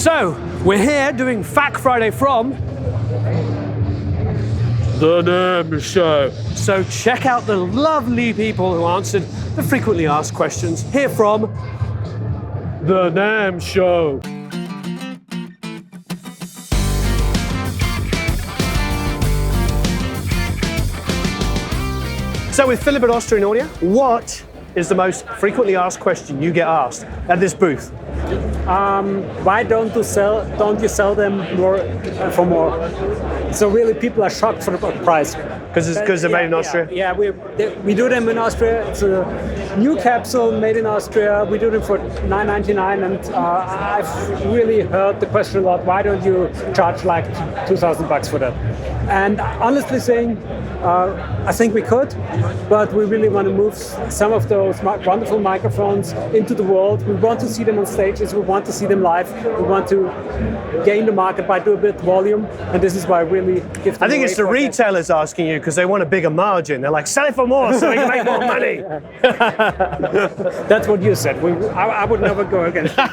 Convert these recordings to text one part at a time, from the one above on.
So, we're here doing FAQ Friday from the NAMM Show. So check out the lovely people who answered the frequently asked questions here from the NAMM Show. So with Philip at Austrian Audio, what is the most frequently asked question you get asked at this booth? Why don't you sell them more for more? So really, people are shocked for the price. Because they're made in Austria? Yeah, we do them in Austria. It's a new capsule made in Austria. We do them for $9.99, and I've really heard the question a lot. Why don't you charge like $2,000 for that? And honestly saying, I think we could, but we really want to move some of those wonderful microphones into the world. We want to see them on stages. We want to see them live. We want to gain the market by doing a bit of volume, and this is why I really give them I think it's the retailers asking you because they want a bigger margin. They're like, sell it for more so we can make more money. That's what you said. I would never go against you.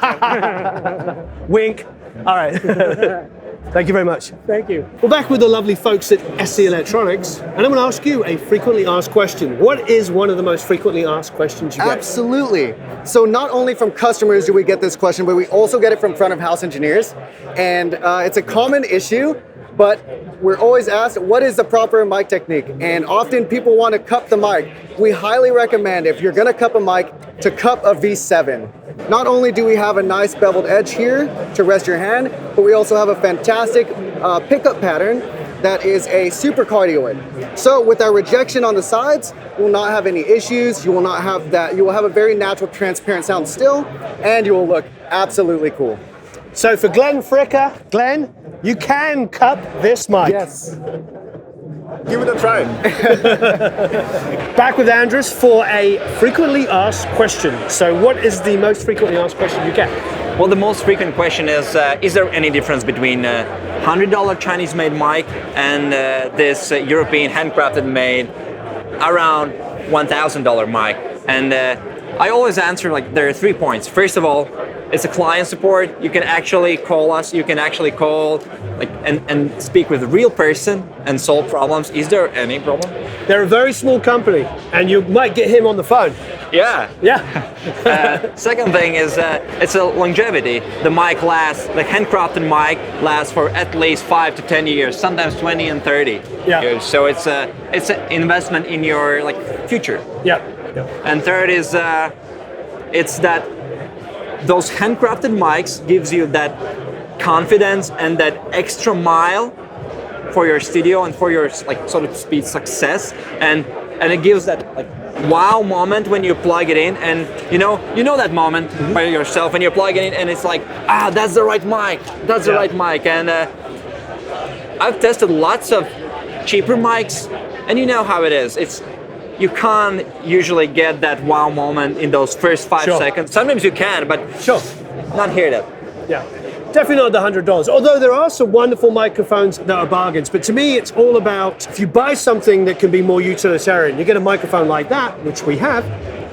Wink. All right. Thank you very much. Thank you. We're back with the lovely folks at SE Electronics, and I'm going to ask you a frequently asked question. What is one of the most frequently asked questions you get? Absolutely. So not only from customers do we get this question, but we also get it from front of house engineers. And it's a common issue, but we're always asked, what is the proper mic technique? And often people want to cup the mic. We highly recommend, if you're going to cup a mic, to cup a V7. Not only do we have a nice beveled edge here to rest your hand, but we also have a fantastic pickup pattern that is a super cardioid. So with our rejection on the sides, you will not have any issues. You will not have that. You will have a very natural, transparent sound still, and you will look absolutely cool. So for Glenn Fricker, Glenn, you can cup this mic. Yes. Give it a try. Back with Andres for a frequently asked question. So what is the most frequently asked question you get? Well, the most frequent question is there any difference between $100 Chinese-made mic and this European handcrafted made around $1,000 mic? And I always answer like there are 3 points. First of all, it's a client support. You can actually call us. You can actually call like and speak with a real person and solve problems. Is there any problem? They're a very small company, and you might get him on the phone. Yeah. Yeah. Second thing is it's a longevity. The mic lasts, the handcrafted mic lasts for at least 5 to 10 years, sometimes 20 and 30 years. So it's an investment in your like future. Yeah. And third is it's that those handcrafted mics gives you that confidence and that extra mile for your studio and for your like so to speak success, and it gives that like wow moment when you plug it in, and you know that moment by yourself when you plug it in and it's like that's the right mic, the right mic. And I've tested lots of cheaper mics, and you know how it is. You can't usually get that wow moment in those first 5 seconds. Sometimes you can, but not here though. Yeah. Definitely not the $100. Although there are some wonderful microphones that are bargains. But to me, it's all about if you buy something that can be more utilitarian, you get a microphone like that, which we have,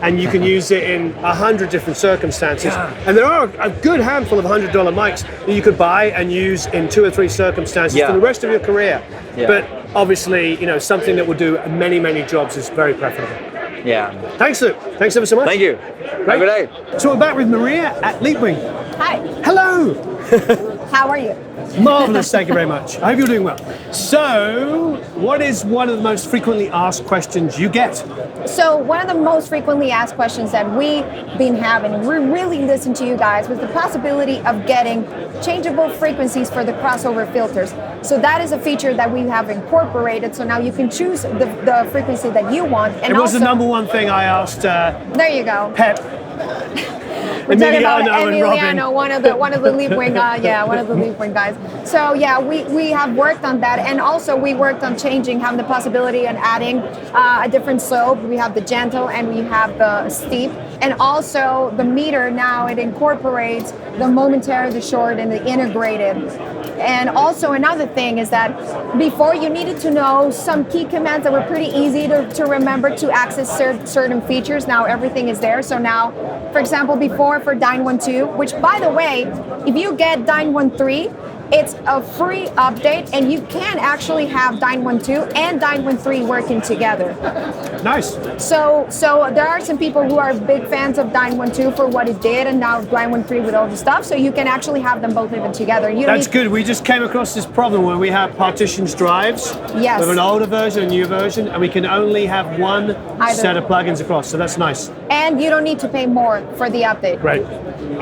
and you can use it in 100 different circumstances. Yeah. And there are a good handful of $100 mics that you could buy and use in 2 or 3 circumstances for the rest of your career. Yeah. But obviously, something that will do many, many jobs is very preferable. Yeah. Thanks, Luke. Thanks ever so much. Thank you. Great. Have a good day. So we're back with Maria at Leapwing. Hi. Hello. How are you? Marvelous, thank you very much. I hope you're doing well. So, what is one of the most frequently asked questions you get? So, one of the most frequently asked questions that we've been having, and we really listened to you guys, was the possibility of getting changeable frequencies for the crossover filters. So that is a feature that we have incorporated. So now you can choose the frequency that you want. And it was the number one thing I asked. There you go. Pep. We're talking about Emiliano, one of the Leapwing, one of the Leapwing guys. So yeah, we have worked on that, and also we worked on having the possibility and adding a different slope. We have the gentle and we have the steep. And also the meter now, it incorporates the momentary, the short, and the integrated. And also another thing is that before you needed to know some key commands that were pretty easy to remember to access certain features. Now everything is there. So now, for example, before for Dyne12, which by the way, if you get Dyne13, it's a free update, and you can actually have Dyne12 and Dyne13 working together. Nice. So there are some people who are big fans of Dyne12 for what it did, and now Dyne13 with all the stuff. So you can actually have them both even together. That's good. We just came across this problem where we have partitions drives Yes. with an older version, a new version, and we can only have one set of plugins across. So that's nice. And you don't need to pay more for the update. Great.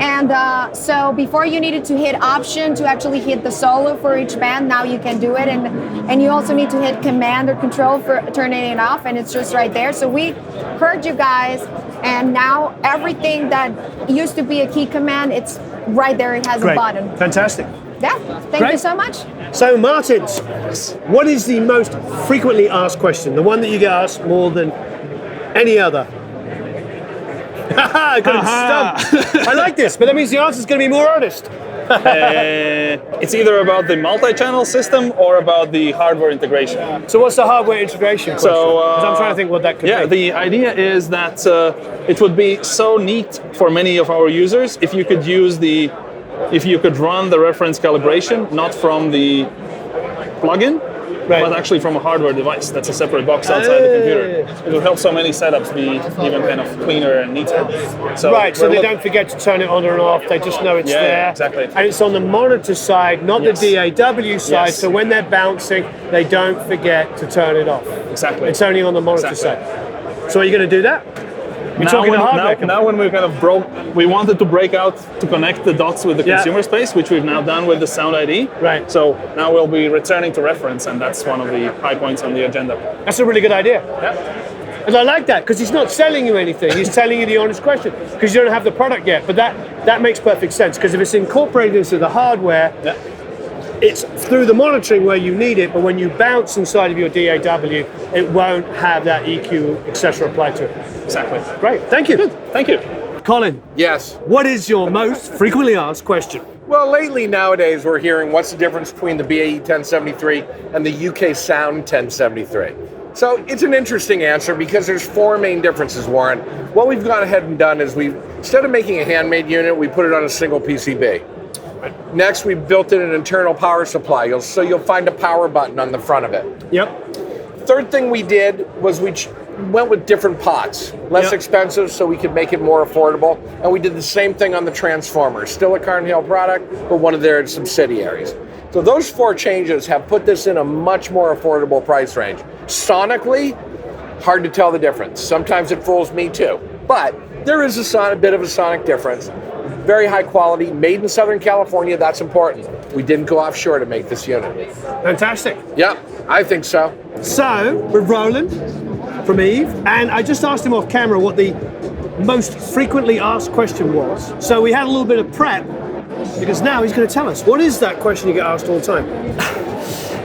And so before you needed to hit option to actually hit the solo for each band, now you can do it. And you also need to hit command or control for turning it off, and it's just right there. So we heard you guys, and now everything that used to be a key command, it's right there. It has Great. a button. Fantastic. Yeah, thank Great. you so much. So, Martins, what is the most frequently asked question? The one that you get asked more than any other? I got it stumped. I like this, but that means the answer is going to be more honest. It's either about the multi-channel system or about the hardware integration. So what's the hardware integration question? 'Cause I'm trying to think what that could Yeah, be. the idea is that it would be so neat for many of our users if you could run the reference calibration not from the plugin, but actually from a hardware device. That's a separate box outside the computer. It will help so many setups be even kind of cleaner and neater. So So they don't forget to turn it on or off, they just know it's there. Exactly. And it's on the monitor side, not the DAW side, Yes. so when they're bouncing, they don't forget to turn it off. Exactly. It's only on the monitor side. So are you going to do that? We're talking hardware. Now when we kind of we wanted to break out to connect the dots with the consumer space, which we've now done with the Sound ID. Right. So now we'll be returning to reference, and that's one of the high points on the agenda. That's a really good idea. Yeah. And I like that, because he's not selling you anything, he's telling you the honest question, because you don't have the product yet. But that makes perfect sense, because if it's incorporated into the hardware, it's through the monitoring where you need it, but when you bounce inside of your DAW, it won't have that EQ, etc. applied to it. Exactly. Great, thank you. Thank you. Colin, Yes. what is your most frequently asked question? Well, lately nowadays we're hearing what's the difference between the BAE 1073 and the UK Sound 1073. So it's an interesting answer because there's four main differences, Warren. What we've gone ahead and done is instead of making a handmade unit, we put it on a single PCB. Next, we built in an internal power supply, so you'll find a power button on the front of it. Yep. Third thing we did was we went with different pots, less expensive so we could make it more affordable, and we did the same thing on the transformer. Still a Carnhill product, but one of their subsidiaries. So those four changes have put this in a much more affordable price range. Sonically, hard to tell the difference. Sometimes it fools me too, but there is a bit of a sonic difference. Very high quality, made in Southern California, that's important. We didn't go offshore to make this unit. Fantastic. Yep, I think so. So, with Roland from Eve, and I just asked him off camera what the most frequently asked question was. So we had a little bit of prep, because now he's going to tell us. What is that question you get asked all the time?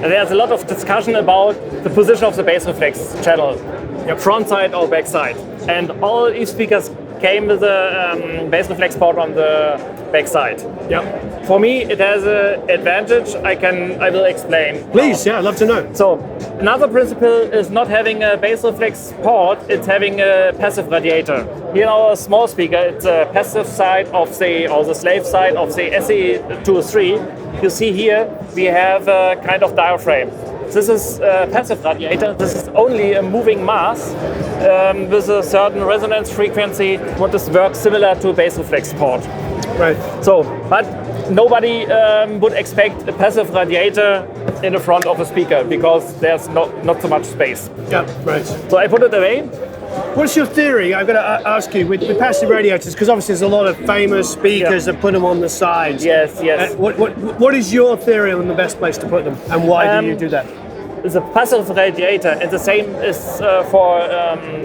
There's a lot of discussion about the position of the bass reflex channel, front side or back side. And all Eve speakers came with a bass reflex port on the back side. Yep. For me, it has an advantage. I will explain. Please, I'd love to know. So, another principle is not having a bass reflex port, it's having a passive radiator. Here in our small speaker, it's a passive side or the slave side of the SE23. You see here, we have a kind of diaphragm. This is a passive radiator. This is only a moving mass with a certain resonance frequency, what works similar to a bass reflex port. Right. So, but nobody would expect a passive radiator in the front of a speaker because there's not so much space. Yeah, right. So I put it away. What's your theory? I've got to ask you, with passive radiators, because obviously there's a lot of famous speakers that put them on the sides. Yes. What is your theory on the best place to put them, and why do you do that? The passive radiator, and the same is for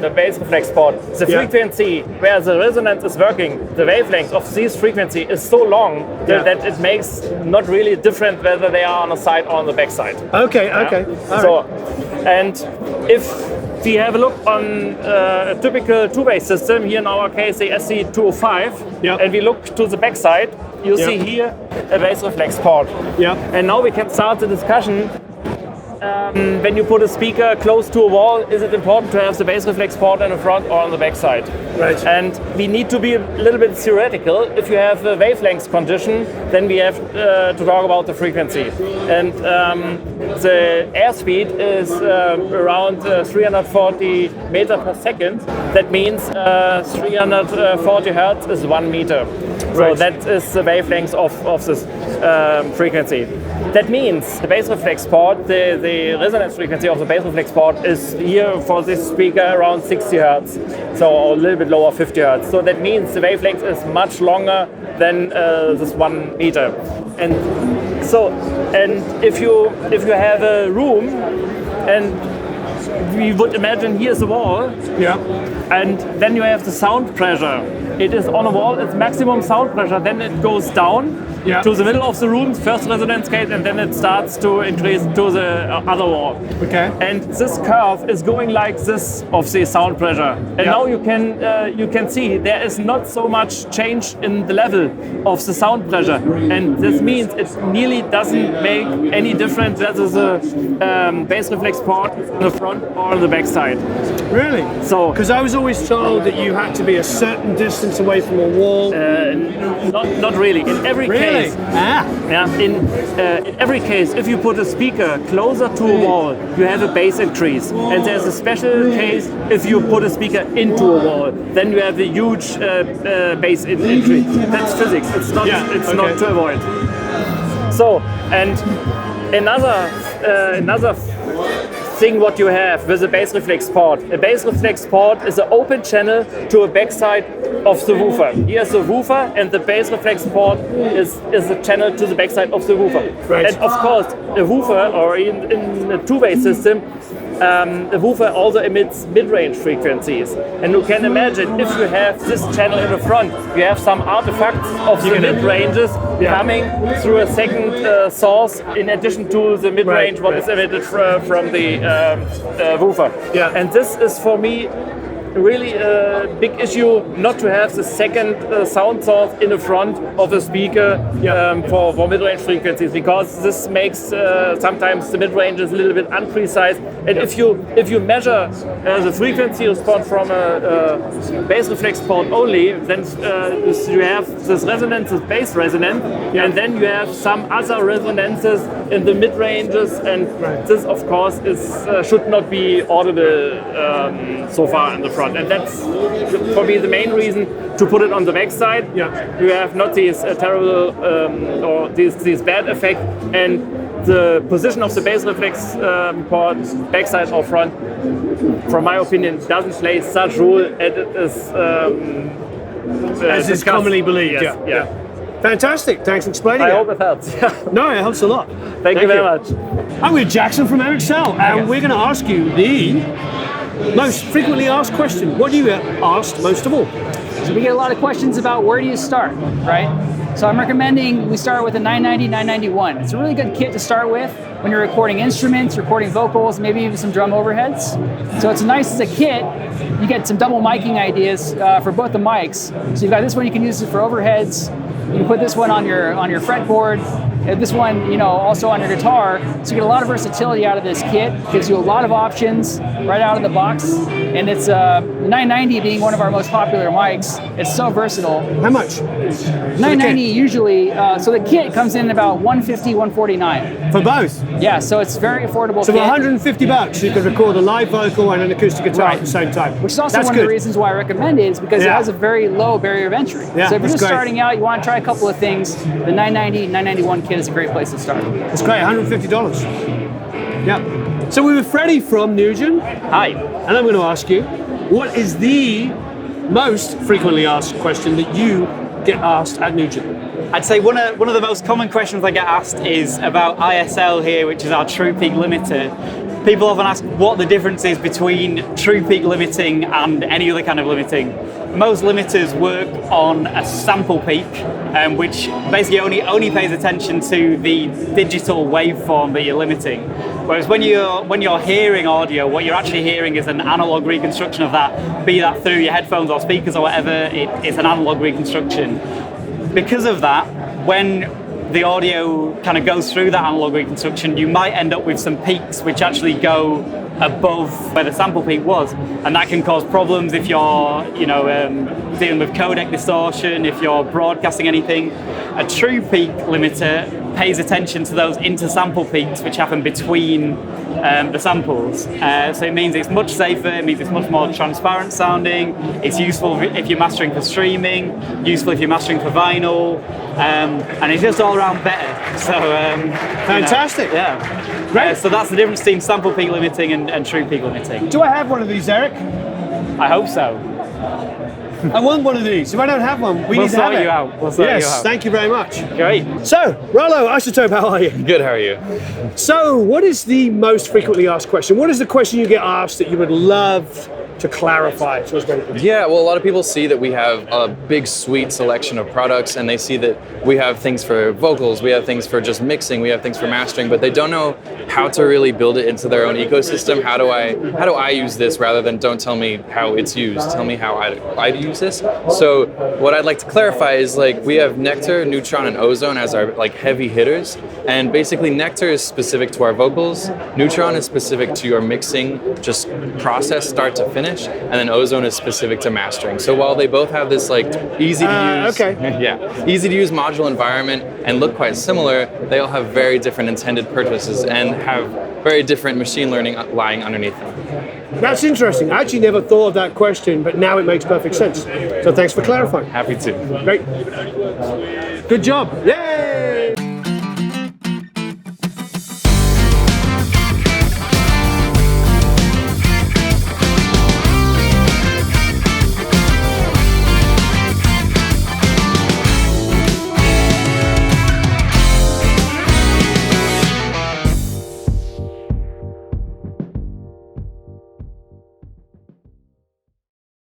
the bass reflex port. The frequency where the resonance is working, the wavelength of this frequency is so long that it makes not really different whether they are on the side or on the back side. Okay. So, and if we have a look on a typical two-way system, here in our case the SC205, Yep. and we look to the backside, you Yep. see here a bass reflex port. Yeah. And now we can start the discussion. When you put a speaker close to a wall, is it important to have the bass reflex port in the front or on the back side? Right. And we need to be a little bit theoretical. If you have a wavelength condition, then we have to talk about the frequency. And the airspeed is around 340 meter per second. That means 340 hertz is 1 meter. So Right. that is the wavelength of this frequency. That means the bass reflex port, the resonance frequency of the bass reflex port is here for this speaker around 60 hertz, so a little bit lower, 50 hertz. So that means the wavelength is much longer than this 1 meter. And so, and if you have a room, and we would imagine here's a wall, Yeah. and then you have the sound pressure. It is on a wall, it's maximum sound pressure, then it goes down Yeah. to the middle of the room, first resonance gate, and then it starts to increase to the other wall. Okay. And this curve is going like this of the sound pressure. And Yeah. now you can see there is not so much change in the level of the sound pressure. And this means it nearly doesn't make any difference whether the bass reflex port is in the front or the back side. Really? So Because I was always told that you had to be a certain distance away from a wall. not really. In every Really? case, Ah. yeah, in every case, if you put a speaker closer to a wall, you have a bass increase. And there's a special case if you put a speaker into a wall, then you have a huge bass increase. That's physics. It's not. Yeah, It's okay. not to avoid. So, and another thing what you have with a bass reflex port. A bass reflex port is an open channel to a backside of the woofer. Here's the woofer, and the bass reflex port is a channel to the backside of the woofer. Right. And of course, a woofer, or in a two-way system, the woofer also emits mid-range frequencies. And you can imagine if you have this channel in the front, you have some artifacts of the mid-ranges coming through a second source in addition to the mid-range what is emitted from the woofer. Yeah. And this is for me really a big issue not to have the second sound source in the front of the speaker for mid-range frequencies, because this makes sometimes the mid-range is a little bit unprecise. And if you measure the frequency response from a bass reflex port only, then you have this resonance, this bass resonance, and then you have some other resonances in the mid-ranges, and this of course is should not be audible so far in the front. And that's for me the main reason to put it on the back side. Yeah. You have not these terrible or these bad effect, and the position of the bass reflex port, backside or front, from my opinion, doesn't play such role as it is As is commonly believed. Yes, Yeah. Fantastic. Thanks for explaining I it. hope it helps. No, it helps a lot. Thank you very much. I'm with Jackson from MXL, and we're going to ask you the most frequently asked question. What do you get asked most of all? So we get a lot of questions about where do you start, right? So I'm recommending we start with a 990, 991. It's a really good kit to start with when you're recording instruments, recording vocals, maybe even some drum overheads. So it's nice as a kit. You get some double miking ideas for both the mics. So you've got this one, you can use it for overheads. You can put this one on your fretboard. And this one, also on your guitar. So you get a lot of versatility out of this kit. Gives you a lot of options right out of the box. And it's 990 being one of our most popular mics. It's so versatile. How much? 990 usually. So the kit comes in about 150, 149. For both? Yeah, so it's very affordable. So for kit. 150 bucks, you could record a live vocal and an acoustic guitar at the same time. Which is also That's one good. of the reasons why I recommend it, is because it has a very low barrier of entry. Yeah, so if you're that's just great. starting out, you want to try a couple of things, the 990, 991 kit is a great place to start. It's great, $150. Yeah. So we're with Freddie from Nugent, Hi. and I'm going to ask you, what is the most frequently asked question that you get asked at Nugent? I'd say one of the most common questions I get asked is about ISL here, which is our true peak limiter. People often ask what the difference is between true peak limiting and any other kind of limiting. most limiters work on a sample peak, which basically only pays attention to the digital waveform that you're limiting. Whereas when you're hearing audio, what you're actually hearing is an analog reconstruction of that, be that through your headphones or speakers or whatever. It's an analog reconstruction. Because of that, when the audio kind of goes through that analog reconstruction, you might end up with some peaks which actually go above where the sample peak was, and that can cause problems if you're, dealing with codec distortion, if you're broadcasting anything. A true peak limiter pays attention to those inter-sample peaks which happen between the samples. So it means it's much safer, it means it's much more transparent sounding, it's useful if you're mastering for streaming, useful if you're mastering for vinyl, and it's just all around better. So fantastic. Yeah. Great. So that's the difference between sample peak limiting and true peak limiting. Do I have one of these, Eric? I hope so. I want one of these. If I don't have one, we'll need to have it. We'll sort you out. Yes, thank you very much. Great. So, Rollo, Izotope, how are you? Good, how are you? So, what is the most frequently asked question? What is the question you get asked that you would love to clarify to as many people? Yeah, well, a lot of people see that we have a big suite selection of products, and they see that we have things for vocals, we have things for just mixing, we have things for mastering, but they don't know how to really build it into their own ecosystem. How do I use this rather than don't tell me how it's used, tell me how I use this. So what I'd like to clarify is we have Nectar, Neutron, and Ozone as our heavy hitters, and basically Nectar is specific to our vocals, Neutron is specific to your mixing, just process start to finish, and then Ozone is specific to mastering. So while they both have this easy to use, easy to use modular environment and look quite similar, they all have very different intended purposes and have very different machine learning lying underneath them. That's interesting. I actually never thought of that question, but now it makes perfect sense. So thanks for clarifying. Happy to. Great. Good job. Yay!